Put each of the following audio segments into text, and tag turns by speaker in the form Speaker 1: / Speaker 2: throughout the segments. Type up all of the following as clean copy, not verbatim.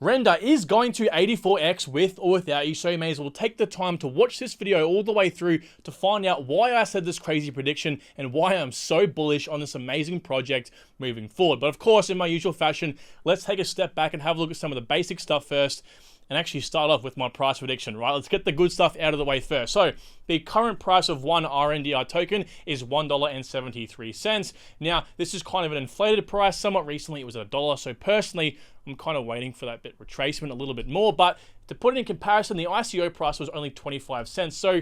Speaker 1: Render is going to 84x with or without you, so you may as well take the time to watch this video all the way through to find out why I said this crazy prediction and why I'm so bullish on this amazing project moving forward. But of course, in my usual fashion, let's take a step back and have a look at some of the basic stuff first and actually start off with my price prediction, right? Let's get the good stuff out of the way first. So the current price of one RNDR token is $1.73. Now, this is kind of an inflated price. Somewhat recently, it was $1. So personally, I'm kind of waiting for that bit retracement a little bit more. But to put it in comparison, the ICO price was only 25 cents. So,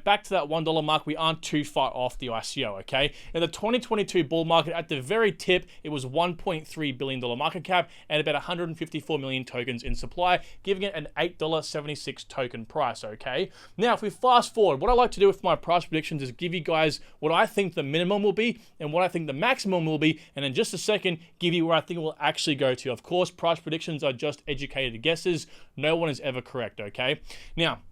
Speaker 1: back to that $1 mark, we aren't too far off the ICO, okay? In the 2022 bull market, at the very tip, it was $1.3 billion market cap and about 154 million tokens in supply, giving it an $8.76 token price, okay? Now, if we fast forward, what I like to do with my price predictions is give you guys what I think the minimum will be and what I think the maximum will be, and in just a second, give you where I think it will actually go to. Of course, price predictions are just educated guesses. No one is ever correct, okay? Now,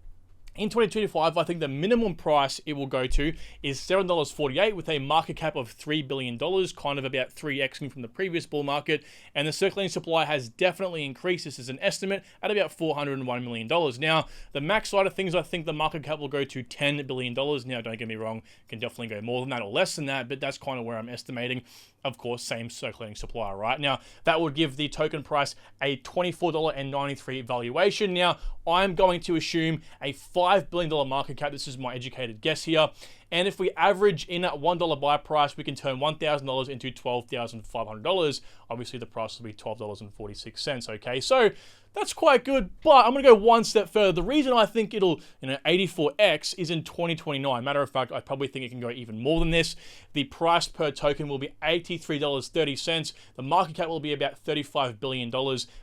Speaker 1: in 2025, I think the minimum price it will go to is $7.48 with a market cap of $3 billion, kind of about 3xing from the previous bull market. And the circulating supply has definitely increased. This is an estimate at about $401 million. Now, the max side of things, I think the market cap will go to $10 billion. Now, don't get me wrong, it can definitely go more than that or less than that, but that's kind of where I'm estimating. Of course, same circulating supply, right? Now, that would give the token price a $24.93 valuation. Now, I'm going to assume a $5 billion market cap. This is my educated guess here. And if we average in at $1 buy price, we can turn $1,000 into $12,500. Obviously, the price will be $12.46, okay? So that's quite good, but I'm gonna go one step further. The reason I think it'll 84x is in 2029. Matter of fact, I probably think it can go even more than this. The price per token will be $83.30. The market cap will be about $35 billion.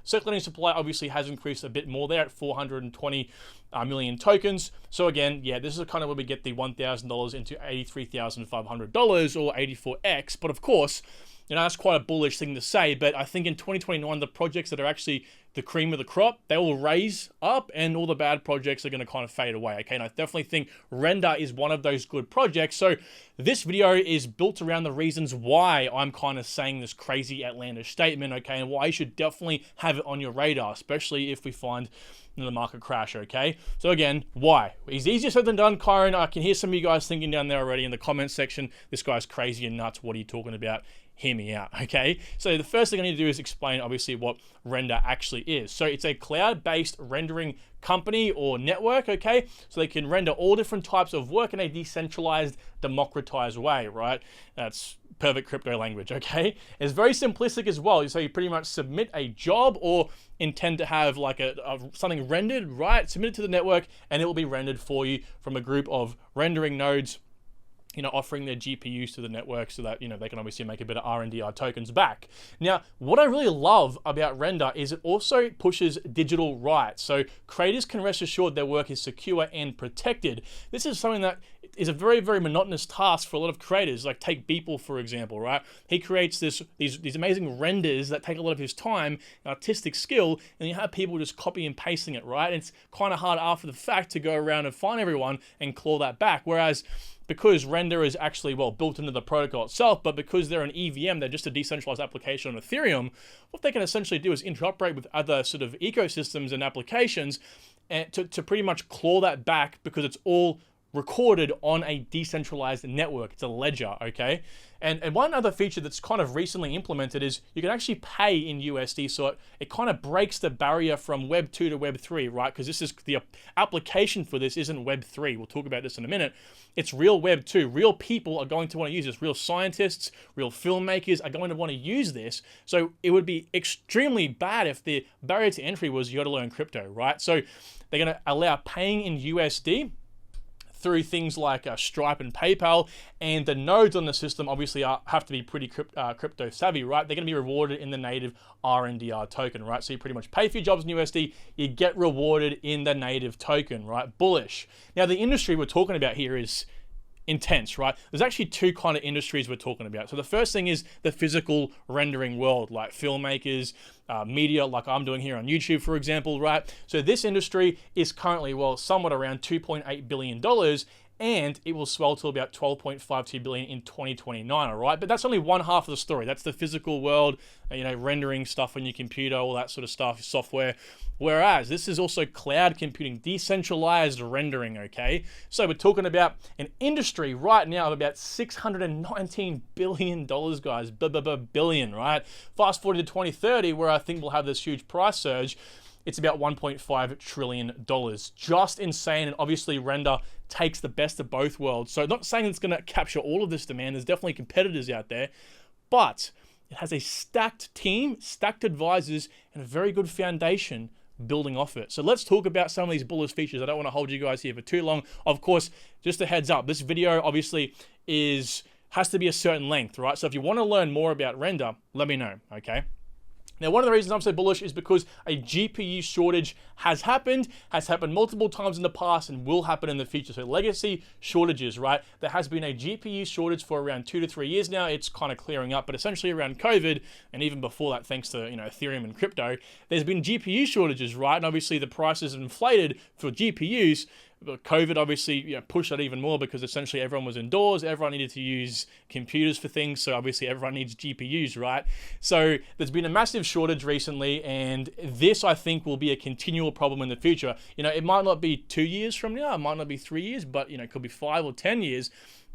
Speaker 1: Circulating supply obviously has increased a bit more there at 420 million tokens. So again, yeah, this is kind of where we get the $1,000 into $83,500 or 84x. But of course, that's quite a bullish thing to say, but I think in 2029, the projects that are actually the cream of the crop, they will raise up and all the bad projects are going to kind of fade away, okay? And I definitely think Render is one of those good projects. So this video is built around the reasons why I'm kind of saying this crazy outlandish statement, okay? And why you should definitely have it on your radar, especially if we find the market crash, okay? So again, why? It's easier said than done, Kyron. I can hear some of you guys thinking down there already in the comments section, this guy's crazy and nuts. What are you talking about? Hear me out, okay? So the first thing I need to do is explain, obviously, what Render actually is. So it's a cloud-based rendering company or network, okay? So they can render all different types of work in a decentralized, democratized way, right? That's perfect crypto language, okay? It's very simplistic as well. So you pretty much submit a job or intend to have like something rendered, right? Submit it to the network and it will be rendered for you from a group of rendering nodes, offering their GPUs to the network so that, they can obviously make a bit of RNDR tokens back. Now, what I really love about Render is it also pushes digital rights. So creators can rest assured their work is secure and protected. This is something that is a very, very monotonous task for a lot of creators. Like take Beeple, for example, right? He creates these amazing renders that take a lot of his time, artistic skill, and you have people just copy and pasting it, right? And it's kind of hard after the fact to go around and find everyone and claw that back. Whereas because Render is actually, built into the protocol itself, but because they're an EVM, they're just a decentralized application on Ethereum, what they can essentially do is interoperate with other sort of ecosystems and applications and to pretty much claw that back because it's all recorded on a decentralized network. It's a ledger, okay? And one other feature that's kind of recently implemented is you can actually pay in USD, so it kind of breaks the barrier from Web 2 to Web 3, right? Because this is the application for this isn't Web 3. We'll talk about this in a minute. It's real Web 2. Real people are going to want to use this. Real scientists, real filmmakers are going to want to use this. So it would be extremely bad if the barrier to entry was you got to learn crypto, right? So they're going to allow paying in USD through things like Stripe and PayPal, and the nodes on the system obviously have to be pretty crypto savvy, right? They're going to be rewarded in the native RNDR token, right? So you pretty much pay for your jobs in USD, you get rewarded in the native token, right? Bullish. Now the industry we're talking about here is intense, right? There's actually two kind of industries we're talking about. So the first thing is the physical rendering world, like filmmakers, media, like I'm doing here on YouTube, for example, right? So this industry is currently, somewhat around $2.8 billion, and it will swell to about 12.52 billion in 2029, all right? But that's only one half of the story. That's the physical world, rendering stuff on your computer, all that sort of stuff, software. Whereas this is also cloud computing, decentralized rendering, okay? So we're talking about an industry right now of about $619 billion, guys, billion, right? Fast forward to 2030, where I think we'll have this huge price surge. It's about $1.5 trillion. Just insane. And obviously Render takes the best of both worlds. So not saying it's going to capture all of this demand. There's definitely competitors out there, but it has a stacked team, stacked advisors, and a very good foundation building off it. So let's talk about some of these bullish features. I don't want to hold you guys here for too long. Of course, just a heads up, this video obviously has to be a certain length, right? So if you want to learn more about Render, let me know, okay? Now, one of the reasons I'm so bullish is because a GPU shortage has happened multiple times in the past, and will happen in the future. So legacy shortages, right? There has been a GPU shortage for around 2 to 3 years now. It's kind of clearing up, but essentially around COVID, and even before that, thanks to Ethereum and crypto, there's been GPU shortages, right? And obviously the prices have inflated for GPUs. COVID obviously pushed that even more, because essentially everyone was indoors, everyone needed to use computers for things, so obviously everyone needs GPUs, right? So there's been a massive shortage recently, and this I think will be a continual problem in the future. It might not be 2 years from now, it might not be 3 years, but it could be 5 or 10 years.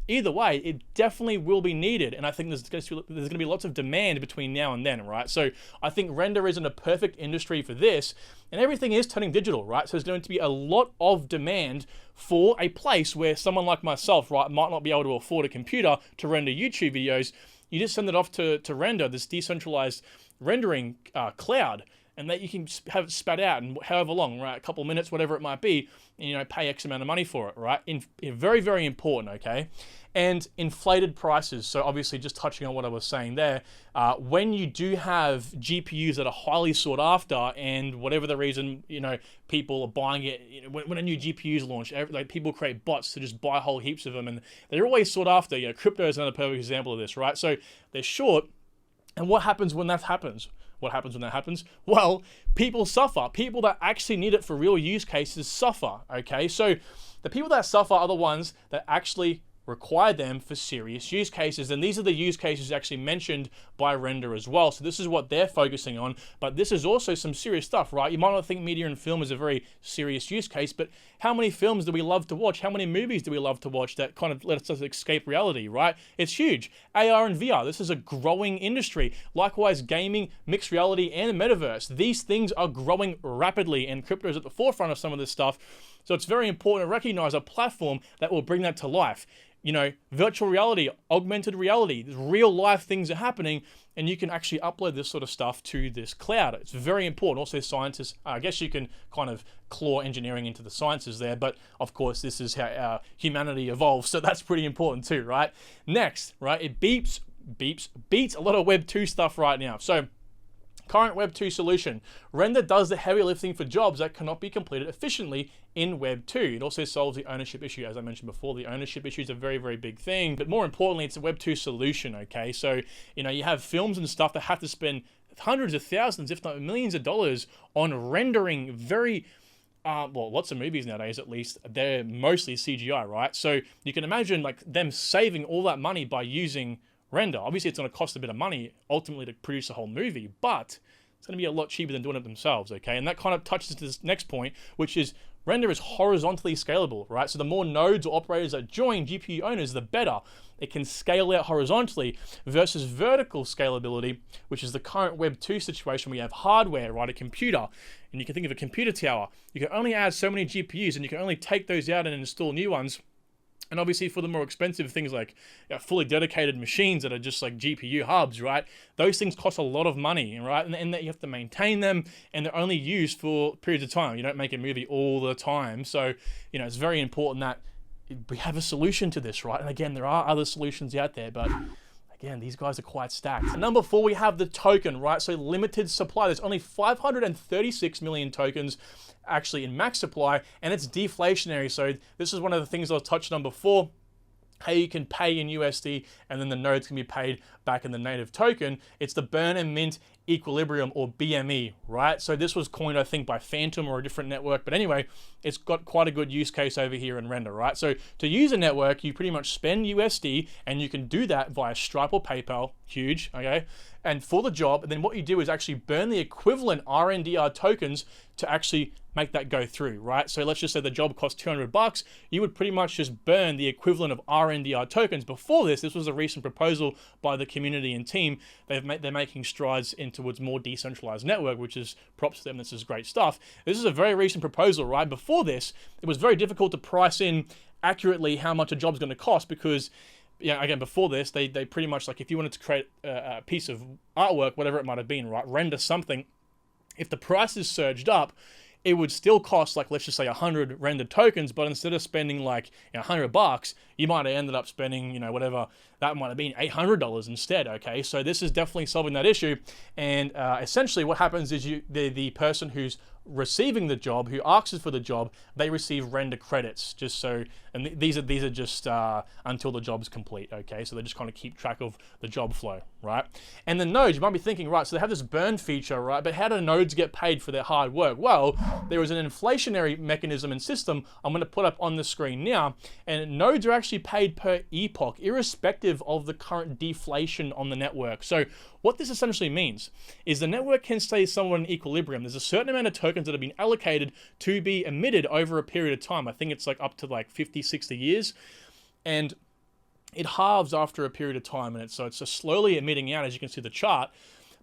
Speaker 1: Either way, it definitely will be needed, and I think there's going to be lots of demand between now and then, right? So I think Render is in a perfect industry for this, and everything is turning digital, right? So there's going to be a lot of demand for a place where someone like myself, right, might not be able to afford a computer to render YouTube videos. You just send it off to Render, this decentralized rendering cloud, and that you can have it spat out in however long, right? A couple of minutes, whatever it might be, and, pay X amount of money for it, right? Very, very important, okay? And inflated prices. So obviously, just touching on what I was saying there, when you do have GPUs that are highly sought after, and whatever the reason, people are buying it, when a new GPU is launched, people create bots to just buy whole heaps of them, and they're always sought after. Crypto is another perfect example of this, right? So they're short, and what happens when that happens? What happens when that happens? Well, people suffer. People that actually need it for real use cases suffer, okay? So the people that suffer are the ones that actually require them for serious use cases, and these are the use cases actually mentioned by Render as well. So this is what they're focusing on, but this is also some serious stuff, right? You might not think media and film is a very serious use case, but how many films do we love to watch? How many movies do we love to watch that kind of let us escape reality, right? It's huge. AR and VR, this is a growing industry. Likewise, gaming, mixed reality, and metaverse. These things are growing rapidly, and crypto is at the forefront of some of this stuff. So it's very important to recognize a platform that will bring that to life. Virtual reality, augmented reality, real life things are happening, and you can actually upload this sort of stuff to this cloud. It's very important. Also, scientists, I guess you can kind of claw engineering into the sciences there, but of course, this is how humanity evolves, so that's pretty important too, right? Next, right, it beats a lot of Web 2 stuff right now. So, current Web 2 solution. Render does the heavy lifting for jobs that cannot be completed efficiently in Web 2. It also solves the ownership issue. As I mentioned before, the ownership issue is a very, very big thing. But more importantly, it's a Web 2 solution, okay? So, you have films and stuff that have to spend hundreds of thousands, if not millions of dollars on rendering very lots of movies nowadays, at least, they're mostly CGI, right? So you can imagine them saving all that money by using Render. Obviously, it's going to cost a bit of money ultimately to produce a whole movie, but it's going to be a lot cheaper than doing it themselves, okay? And that kind of touches to this next point, which is Render is horizontally scalable, right? So the more nodes or operators that join GPU owners, the better. It can scale out horizontally versus vertical scalability, which is the current Web 2 situation where you have hardware, right? A computer, and you can think of a computer tower. You can only add so many GPUs, and you can only take those out and install new ones. And obviously for the more expensive things like fully dedicated machines that are just like GPU hubs, right? Those things cost a lot of money, right? And that you have to maintain them, and they're only used for periods of time. You don't make a movie all the time. So, it's very important that we have a solution to this, right? And again, there are other solutions out there, but again, these guys are quite stacked. And number 4, we have the token, right? So limited supply. There's only 536 million tokens actually in max supply, and it's deflationary. So this is one of the things I was touching on before. How you can pay in USD, and then the nodes can be paid back in the native token. It's the burn and mint equilibrium or BME, right? So this was coined, I think, by Phantom or a different network. But anyway, it's got quite a good use case over here in Render, right? So to use a network, you pretty much spend USD, and you can do that via Stripe or PayPal. Huge, okay? And for the job, and then what you do is actually burn the equivalent RNDR tokens to actually make that go through, right? So let's just say the job costs $200. You would pretty much just burn the equivalent of RNDR tokens. Before this was a recent proposal by the community and team. They're making strides towards more decentralized network, which is props to them. This is great stuff. This is a very recent proposal, right? Before this, it was very difficult to price in accurately how much a job's going to cost because, yeah, again, before this, they pretty much, like, if you wanted to create a piece of artwork, whatever it might have been, right, render something, if the prices surged up, it would still cost, like, let's just say 100 rendered tokens, but instead of spending like $100, you might have ended up spending, whatever that might have been, $800 instead. Okay, so this is definitely solving that issue. And essentially, what happens is the person who's receiving the job, who asks for the job, they receive render credits. Just so, and these are just until the job's complete. Okay, so they just kind of keep track of the job flow, right? And the nodes, you might be thinking, right? So they have this burn feature, right? But how do nodes get paid for their hard work? Well, there is an inflationary mechanism and system I'm going to put up on the screen now, and nodes are actually paid per epoch, irrespective of the current deflation on the network. So what this essentially means is the network can stay somewhat in equilibrium. There's a certain amount of tokens that have been allocated to be emitted over a period of time. I think it's like up to like 50, 60 years. And it halves after a period of time. And so it's just slowly emitting out, as you can see the chart.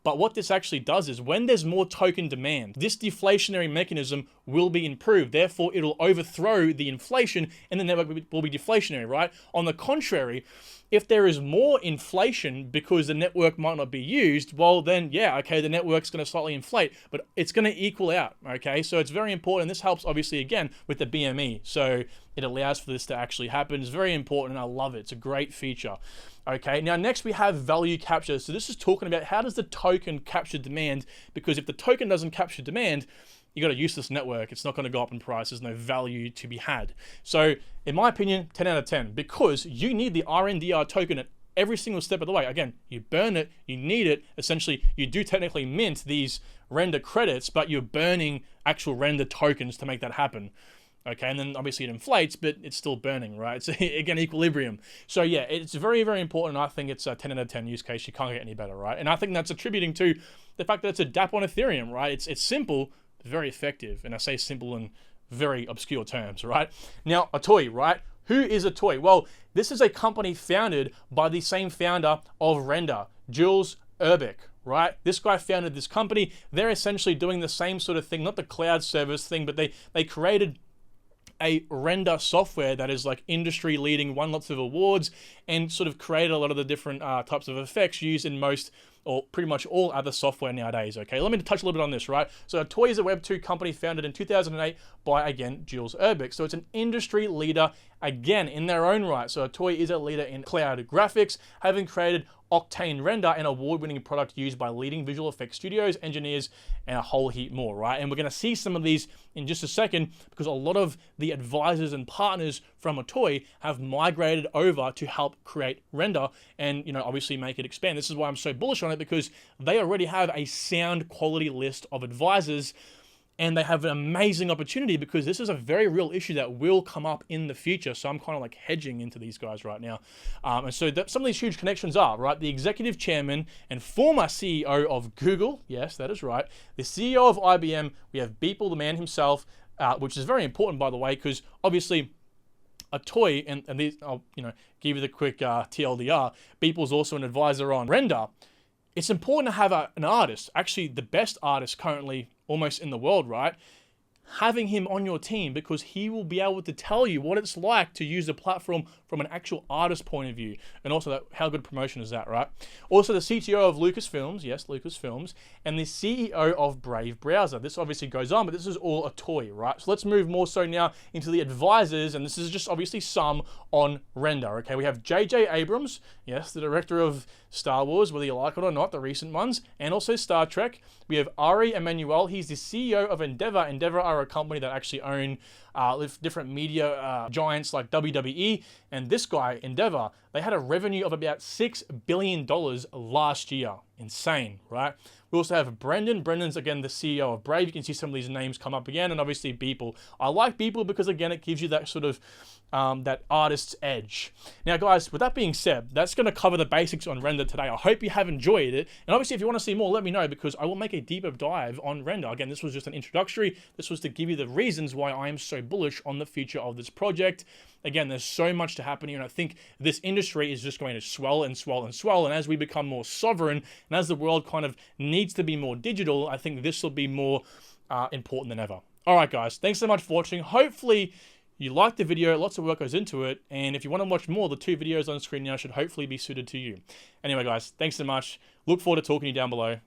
Speaker 1: But what this actually does is when there's more token demand, this deflationary mechanism will be improved. Therefore, it'll overthrow the inflation and the network will be deflationary, right? On the contrary, if there is more inflation because the network might not be used, well then, yeah, okay, the network's going to slightly inflate, but it's going to equal out, okay? So it's very important. This helps, obviously, again, with the BME. So it allows for this to actually happen. It's very important, and I love it. It's a great feature. Okay, now next we have value capture. So this is talking about how does the token capture demand, because if the token doesn't capture demand, you got a useless network. It's not going to go up in price. There's no value to be had. So in my opinion, 10 out of 10, because you need the RNDR token at every single step of the way. Again, you burn it, you need it. Essentially, you do technically mint these render credits, but you're burning actual render tokens to make that happen. Okay, and then obviously it inflates, but it's still burning, right? So again, equilibrium. So yeah, it's very, very important. I think it's a 10 out of 10 use case. You can't get any better, right? And I think that's attributing to the fact that it's a dApp on Ethereum, right? It's simple, very effective. And I say simple in very obscure terms, right? Now, ALTCOIN, right? Who is ALTCOIN? Well, this is a company founded by the same founder of Render, Jules Urbeck, right? This guy founded this company. They're essentially doing the same sort of thing, not the cloud service thing, but they created a render software that is like industry leading, won lots of awards, and sort of created a lot of the different types of effects used in most or pretty much all other software nowadays. Okay, let me touch a little bit on this, right? So ALTCOIN is a Web2 company founded in 2008 by, again, Jules Urbeck. So it's an industry leader, again, in their own right. So ALTCOIN is a leader in cloud graphics, having created Octane Render, an award-winning product used by leading visual effects studios, engineers, and a whole heap more, right? And we're going to see some of these in just a second, because a lot of the advisors and partners from ALTCOIN have migrated over to help create Render and, obviously make it expand. This is why I'm so bullish on it, because they already have a sound quality list of advisors, and they have an amazing opportunity because this is a very real issue that will come up in the future. So I'm kind of like hedging into these guys right now. And so some of these huge connections are, right? The executive chairman and former CEO of Google. Yes, that is right. The CEO of IBM. We have Beeple, the man himself, which is very important, by the way, because obviously ALTCOIN, and these, I'll give you the quick TLDR. Beeple's also an advisor on Render. It's important to have an artist, actually the best artist currently almost in the world, right? Having him on your team, because he will be able to tell you what it's like to use the platform from an actual artist point of view. And also how good promotion is that, right? Also the CTO of Lucasfilms, yes, Lucasfilms, and the CEO of Brave Browser. This obviously goes on, but this is all ALTCOIN, right? So let's move more so now into the advisors, and this is just obviously some on Render, okay? We have J.J. Abrams, yes, the director of Star Wars, whether you like it or not, the recent ones, and also Star Trek. We have Ari Emanuel. He's the CEO of Endeavor. Endeavor are a company that actually own different media giants like WWE. And this guy, Endeavor, they had a revenue of about $6 billion last year. insane, right? We also have Brendan. Brendan's, again, the CEO of Brave. You can see some of these names come up again, and obviously Beeple. I like Beeple because, again, it gives you that sort of that artist's edge. Now, guys, with that being said, that's going to cover the basics on Render today. I hope you have enjoyed it. And obviously, if you want to see more, let me know, because I will make a deeper dive on Render. Again, this was just an introductory. This was to give you the reasons why I am so bullish on the future of this project. Again, there's so much to happen here, and I think this industry is just going to swell and swell and swell. And as we become more sovereign, and as the world kind of needs to be more digital, I think this will be more important than ever. All right, guys, thanks so much for watching. Hopefully you liked the video. Lots of work goes into it, and if you want to watch more, the 2 videos on screen now should hopefully be suited to you. Anyway, guys, thanks so much. Look forward to talking to you down below.